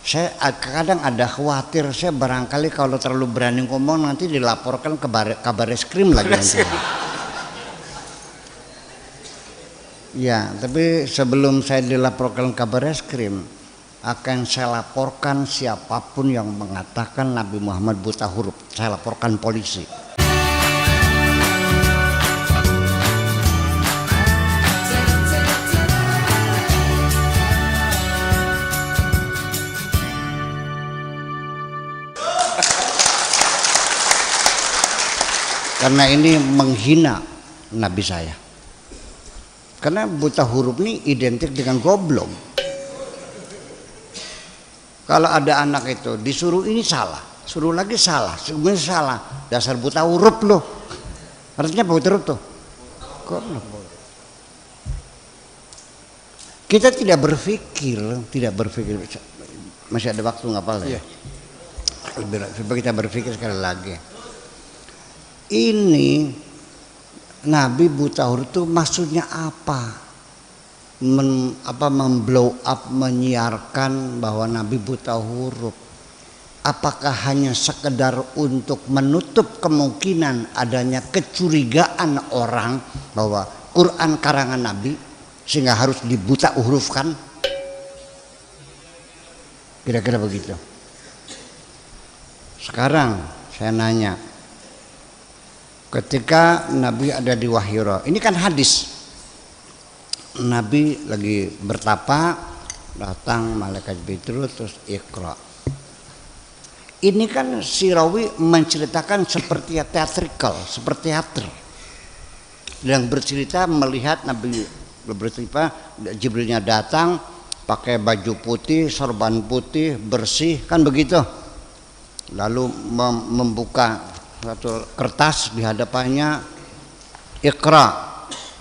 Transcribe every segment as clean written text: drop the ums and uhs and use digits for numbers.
Saya kadang ada khawatir, saya barangkali kalau terlalu berani ngomong nanti dilaporkan ke kabar reskrim lagi nanti. Ya, tapi sebelum saya dilaporkan kabar reskrim, akan saya laporkan siapapun yang mengatakan Nabi Muhammad buta huruf. Saya laporkan polisi. Karena ini menghina Nabi saya. Karena buta huruf ini identik dengan goblok. Kalau ada anak itu disuruh ini salah, suruh lagi salah, sebenarnya salah. Dasar buta huruf loh. Artinya buta huruf tuh. Goblok. Kita tidak berpikir. Masih ada waktu nggak apa-apa ya? Coba kita berpikir sekali lagi. Ini Nabi buta huruf itu maksudnya apa? Memblow up, menyiarkan bahwa Nabi buta huruf. Apakah hanya sekedar untuk menutup kemungkinan adanya kecurigaan orang bahwa Quran karangan Nabi sehingga harus dibuta hurufkan? Kira-kira begitu. Sekarang saya nanya, ketika Nabi ada di Wahira, ini kan hadis, Nabi lagi bertapa, datang malaikat Jibril terus Iqra. Ini kan si rawi menceritakan seperti teatrikal, seperti teater, yang bercerita melihat Nabi bercerita Jibrilnya datang pakai baju putih, sorban putih, bersih, kan begitu. Lalu membuka satu kertas di hadapannya, Iqra.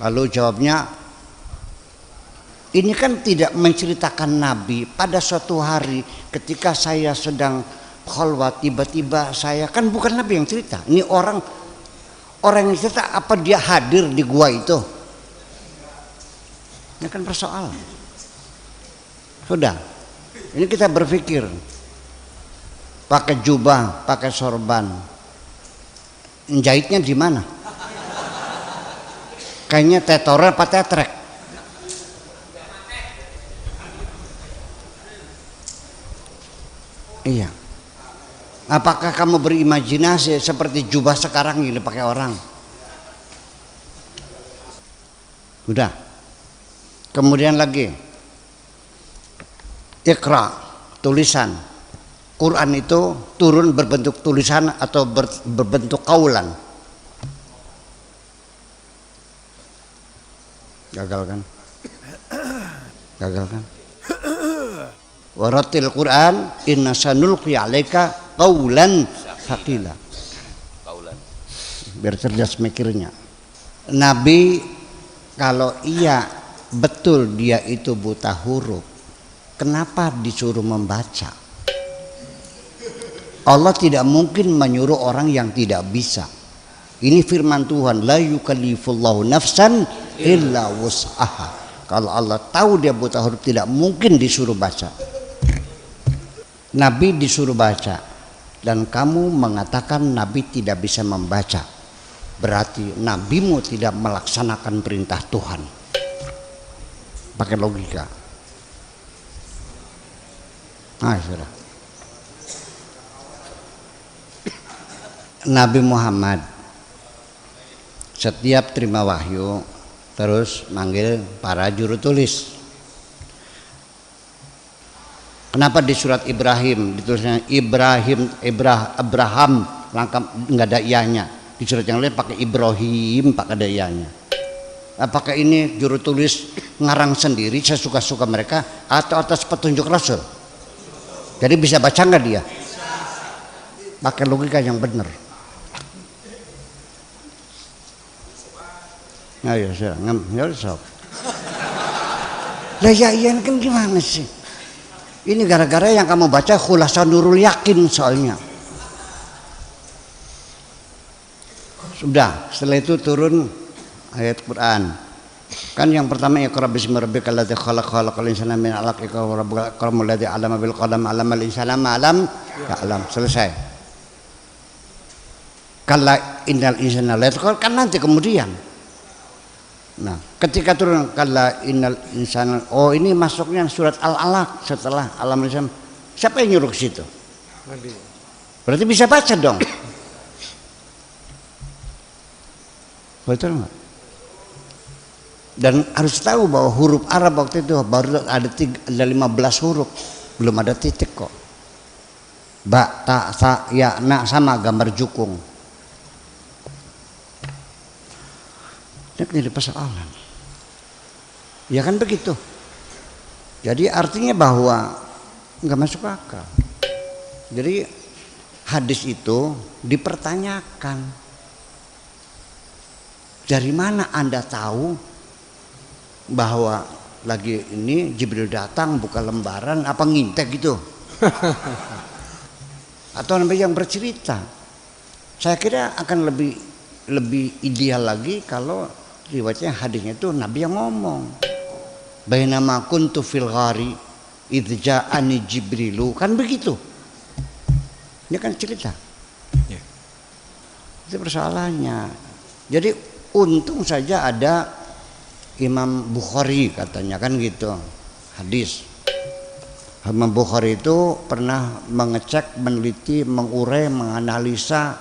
Lalu jawabnya, ini kan tidak menceritakan Nabi pada suatu hari ketika saya sedang khalwat, tiba-tiba saya, kan bukan Nabi yang cerita. Ini orang yang cerita, apa dia hadir di gua itu? Ini kan persoalan. Sudah, ini kita berpikir, pakai jubah, pakai sorban, jahitnya di mana? Kayaknya tetor apa tetrek? Iya. Apakah kamu berimajinasi seperti jubah sekarang ini pakai orang? Udah. Kemudian lagi, Iqra, tulisan. Quran itu turun berbentuk tulisan atau berbentuk kaulan? Gagal kan? Gagal kan? Waratil Quran inna sanulqi 'alaika qaulan tsaqila. Qaulan. Biar cerdas mikirnya. Nabi kalau iya betul dia itu buta huruf, kenapa disuruh membaca? Allah tidak mungkin menyuruh orang yang tidak bisa. Ini firman Tuhan, la yukallifullahu nafsan illa wus'aha. Kalau Allah tahu dia buta huruf, tidak mungkin disuruh baca. Nabi disuruh baca, dan kamu mengatakan Nabi tidak bisa membaca, berarti nabimu tidak melaksanakan perintah Tuhan. Pakai logika. Sudah. Nabi Muhammad setiap terima wahyu terus manggil para juru tulis. Kenapa di surat Ibrahim ditulisnya Abraham, lengkap nggak ada ianya. Di surat yang lain pakai Ibrahim, pakai ada ianya. Apakah ini juru tulis ngarang sendiri sesuka-suka mereka atau atas petunjuk Rasul? Jadi bisa baca nggak dia? Pakai logika yang benar. Ayo sudah, ya sok. Lah ya iyan kan gimana sih? Ini gara-gara yang kamu baca Khulasan Nurul Yakin soalnya. Sudah, setelah itu turun ayat Quran. Kan yang pertama iqra bismi rabbikal ladzi khalaq khalaqal insana min 'alaq iqra wa rabbukal akramul ladzi 'allama bil qalam 'allamal insana ma lam ya'lam. Selesai. Kalla innal insana la yatqa kan nanti kemudian. Nah, ketika turun kalla innal insana, oh ini masuknya surat Al-Alaq setelah Allamal insana. Siapa yang nyuruh ke situ? Nabi. Berarti bisa baca dong. Betul nggak? Dan harus tahu bahwa huruf Arab waktu itu baru ada 15 huruf, belum ada titik kok. Ba, ta, sa, ya, na sama gambar jukung. Ini jadi persoalan. Ya kan begitu. Jadi artinya bahwa nggak masuk akal. Jadi hadis itu dipertanyakan. Dari mana Anda tahu bahwa lagi ini Jibril datang buka lembaran apa ngintek gitu? Atau Nabi yang bercerita? Saya kira akan lebih ideal lagi kalau riwayatnya hadisnya itu Nabi yang ngomong. Bainama kuntu fil ghari idz ja'ani Jibrilu, kan begitu. Ini kan cerita. Itu persoalannya. Jadi untung saja ada Imam Bukhari katanya kan gitu, hadis. Imam Bukhari itu pernah mengecek, meneliti, mengurai, menganalisa,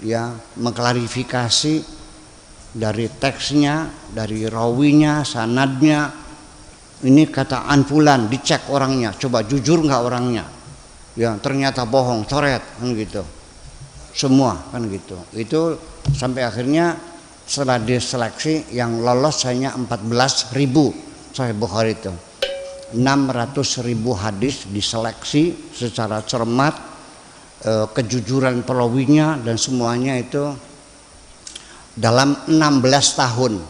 ya, mengklarifikasi dari teksnya, dari rawinya, sanadnya. Ini kata Anfulan, dicek orangnya, coba jujur nggak orangnya? Ya ternyata bohong, coret kan gitu. Semua kan gitu. Itu sampai akhirnya setelah diseleksi yang lolos hanya 14.000 Sahih Bukhari itu. 600.000 hadis diseleksi secara cermat, kejujuran perawinya dan semuanya itu dalam 16 tahun.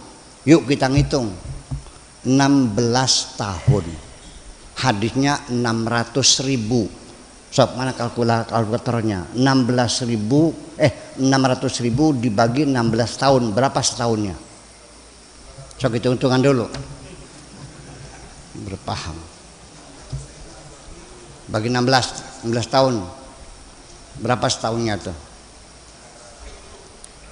Yuk kita ngitung. 16 tahun. Hadisnya 600.000. Sob, mana kalkulatornya? 600.000 dibagi 16 tahun, berapa setahunnya? Sok hitung-hitungan dulu. Berpaham. Bagi 16 tahun. Berapa setahunnya tuh?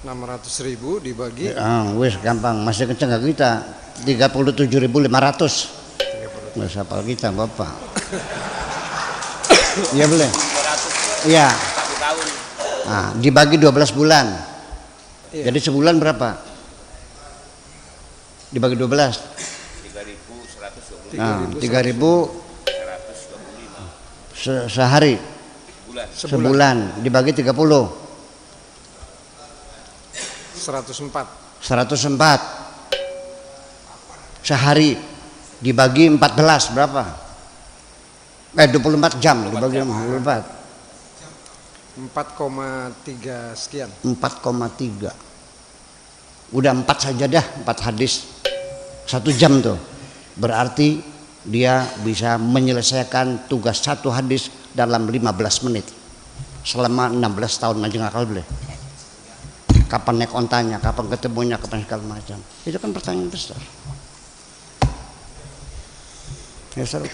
600.000 dibagi. Wes gampang, masih kenceng gak kita? 37.500. Nggak hafal kita, Bapak. Iya boleh. 200. Iya. 1 tahun. Nah, dibagi 12 bulan. Iya. Jadi sebulan berapa? Dibagi 12. 3.125. Nah, 3.125. Sehari. Sebulan dibagi 30. 104. 104. Sehari dibagi 14 berapa? 24 jam dibagi 24. 4,3 sekian. 4,3. Udah 4 saja dah, 4 hadis. 1 jam tuh. Berarti dia bisa menyelesaikan tugas 1 hadis dalam 15 menit. Selama 16 tahun aja ngakal boleh. Kapan naik ontanya, kapan ketemunya, kapan segala macam. Itu kan pertanyaan besar. Ya, seru.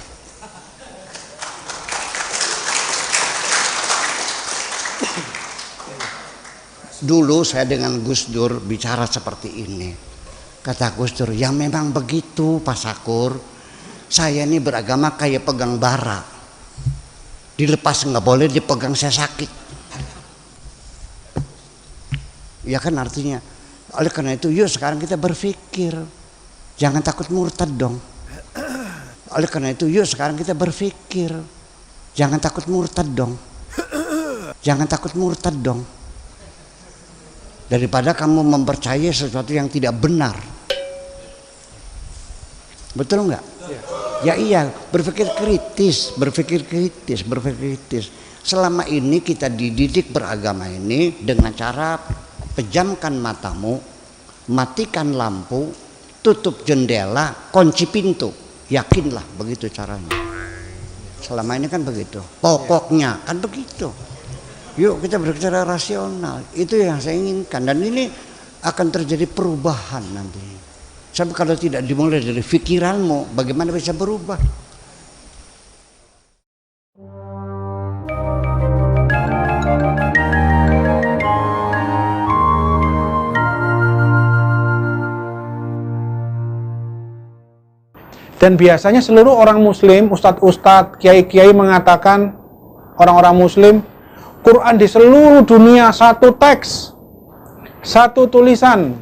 Dulu saya dengan Gus Dur bicara seperti ini. Kata Gus Dur, ya memang begitu Pak Sakur. Saya ini beragama kayak pegang bara. Dilepas nggak boleh, dipegang saya sakit. Ya kan artinya. Oleh karena itu yuk sekarang kita berpikir. Jangan takut murtad dong. Oleh karena itu yuk sekarang kita berpikir. Jangan takut murtad dong. Jangan takut murtad dong. Daripada kamu mempercayai sesuatu yang tidak benar. Betul nggak? Ya iya, berpikir kritis. Selama ini kita dididik beragama ini dengan cara pejamkan matamu, matikan lampu, tutup jendela, kunci pintu. Yakinlah begitu caranya. Selama ini kan begitu. Pokoknya kan begitu. Yuk kita berbicara rasional. Itu yang saya inginkan. Dan ini akan terjadi perubahan nanti. Tapi kalau tidak dimulai dari pikiranmu, bagaimana bisa berubah? Dan biasanya seluruh orang muslim, ustadz-ustadz, kiai-kiai mengatakan orang-orang muslim, Quran di seluruh dunia satu teks, satu tulisan,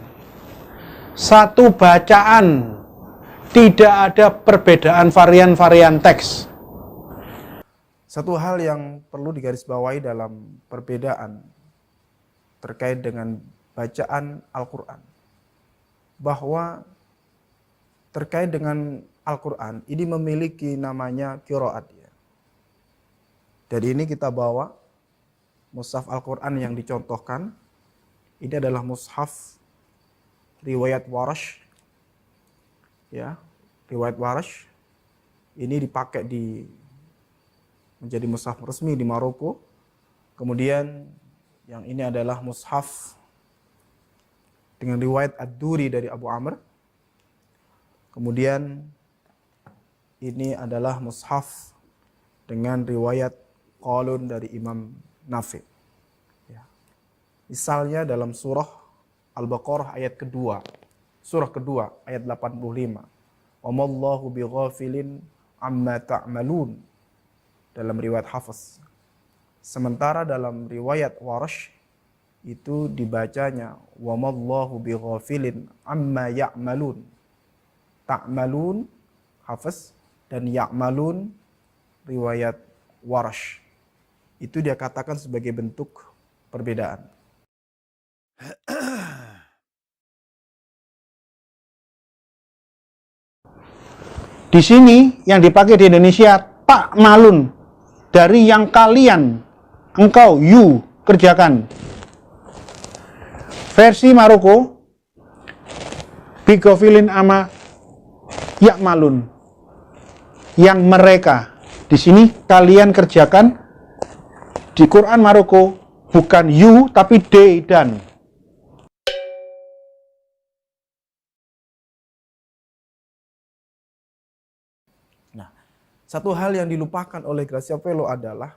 satu bacaan, tidak ada perbedaan varian-varian teks. Satu hal yang perlu digarisbawahi dalam perbedaan terkait dengan bacaan Al-Quran, bahwa terkait dengan Al-Quran ini memiliki namanya qiraat ya. Dari ini kita bawa mushaf Al-Quran yang dicontohkan. Ini adalah mushaf riwayat Warash. Ya, riwayat Warash ini dipakai menjadi mushaf resmi di Maroko. Kemudian yang ini adalah mushaf dengan riwayat Ad-Duri dari Abu Amr. Kemudian ini adalah mushaf dengan riwayat Qalun dari Imam Nafi. Ya. Misalnya dalam surah Al-Baqarah ayat kedua, surah kedua ayat 85. Wamallahu bighafilin amma ta'malun dalam riwayat Hafiz. Sementara dalam riwayat Warash itu dibacanya wamallahu bighafilin amma ya'malun. Ta'malun Hafiz dan ya'malun riwayat Warash. Itu dia katakan sebagai bentuk perbedaan. Di sini yang dipakai di Indonesia ta'malun, dari yang kalian, engkau, you kerjakan. Versi Maroko bigofilin ama ya'malun, yang mereka. Di sini kalian kerjakan. Di Quran Maroko bukan you tapi they dan. Nah, satu hal yang dilupakan oleh Gracia Pelo adalah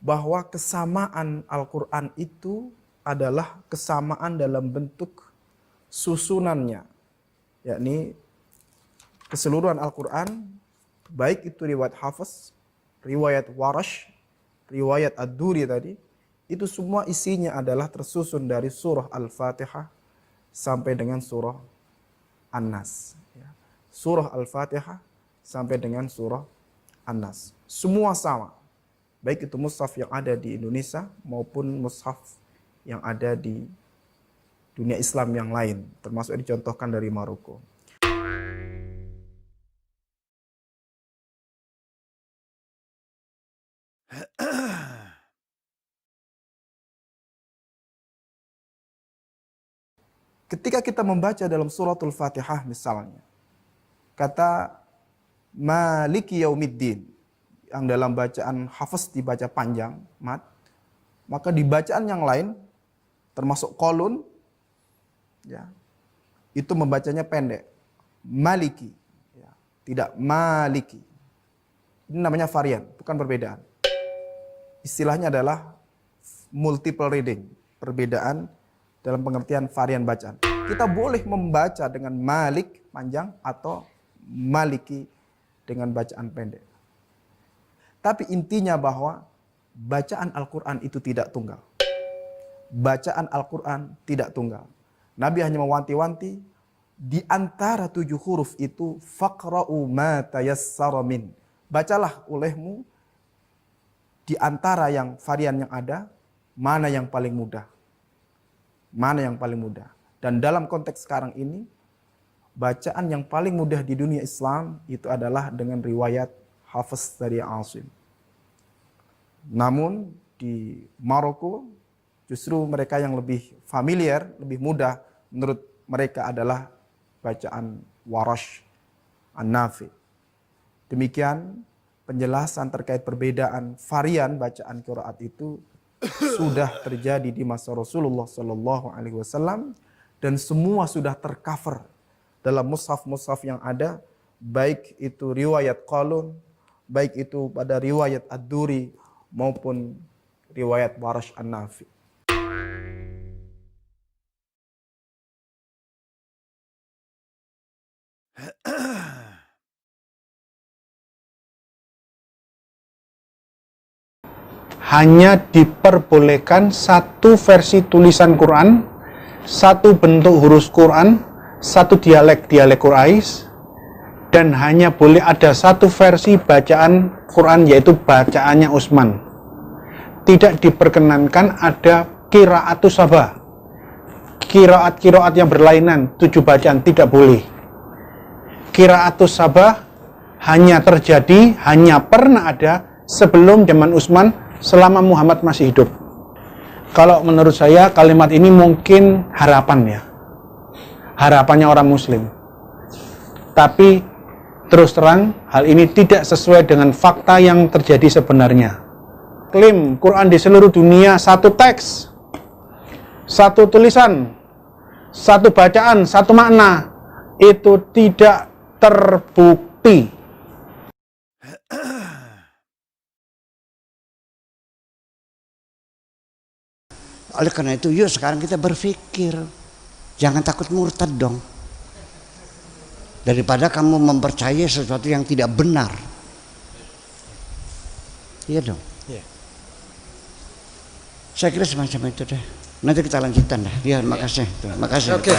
bahwa kesamaan Al-Quran itu adalah kesamaan dalam bentuk susunannya, yakni keseluruhan Al-Quran, baik itu riwayat Hafiz, riwayat Warash, riwayat Ad-Duri tadi, itu semua isinya adalah tersusun dari surah Al-Fatihah sampai dengan surah An-Nas. Surah Al-Fatihah sampai dengan surah An-Nas. Semua sama. Baik itu mushaf yang ada di Indonesia maupun mushaf yang ada di dunia Islam yang lain, termasuk yang dicontohkan dari Maroko. Ketika kita membaca dalam suratul Fatihah misalnya, kata Maliki Yaumiddin, yang dalam bacaan Hafiz dibaca panjang, mat, maka di bacaan yang lain, termasuk Qalun, ya, itu membacanya pendek, Maliki, ya, tidak Maliki. Ini namanya varian, bukan perbedaan. Istilahnya adalah multiple reading, perbedaan dalam pengertian varian bacaan. Kita boleh membaca dengan Malik panjang atau Maliki dengan bacaan pendek. Tapi intinya bahwa bacaan Al-Quran itu tidak tunggal. Bacaan Al-Quran tidak tunggal. Nabi hanya mewanti-wanti, di antara 7 huruf itu, faqra'u ma tayassara min. Bacalah olehmu, di antara yang varian yang ada, mana yang paling mudah. Mana yang paling mudah. Dan dalam konteks sekarang ini, bacaan yang paling mudah di dunia Islam itu adalah dengan riwayat Hafiz dari Asim. Namun di Maroko justru mereka yang lebih familiar, lebih mudah menurut mereka adalah bacaan Warash An-Nafi. Demikian penjelasan terkait perbedaan varian bacaan qiraat itu sudah terjadi di masa Rasulullah Sallallahu Alaihi Wasallam dan semua sudah tercover dalam mushaf-mushaf yang ada, baik itu riwayat Qalun, baik itu pada riwayat Ad-Duri maupun riwayat Warash An-Nafi. Hanya diperbolehkan satu versi tulisan Quran, satu bentuk huruf Quran, satu dialek Quraisy, dan hanya boleh ada satu versi bacaan Quran, yaitu bacaannya Utsman. Tidak diperkenankan ada qiraatus sabah, qiraat yang berlainan, 7 bacaan, tidak boleh. Qiraatus sabah hanya pernah ada sebelum zaman Utsman, selama Muhammad masih hidup. Kalau menurut saya kalimat ini mungkin harapan ya, harapannya orang Muslim. Tapi terus terang hal ini tidak sesuai dengan fakta yang terjadi sebenarnya. Klaim Quran di seluruh dunia satu teks, satu tulisan, satu bacaan, satu makna, itu tidak terbukti. Oleh karena itu, yuk sekarang kita berpikir, jangan takut murtad dong. Daripada kamu mempercayai sesuatu yang tidak benar. Iya dong. Iya. Saya kira semacam itu deh. Nanti kita lanjutkan dah. Ya, makasih. Makasih. Oke.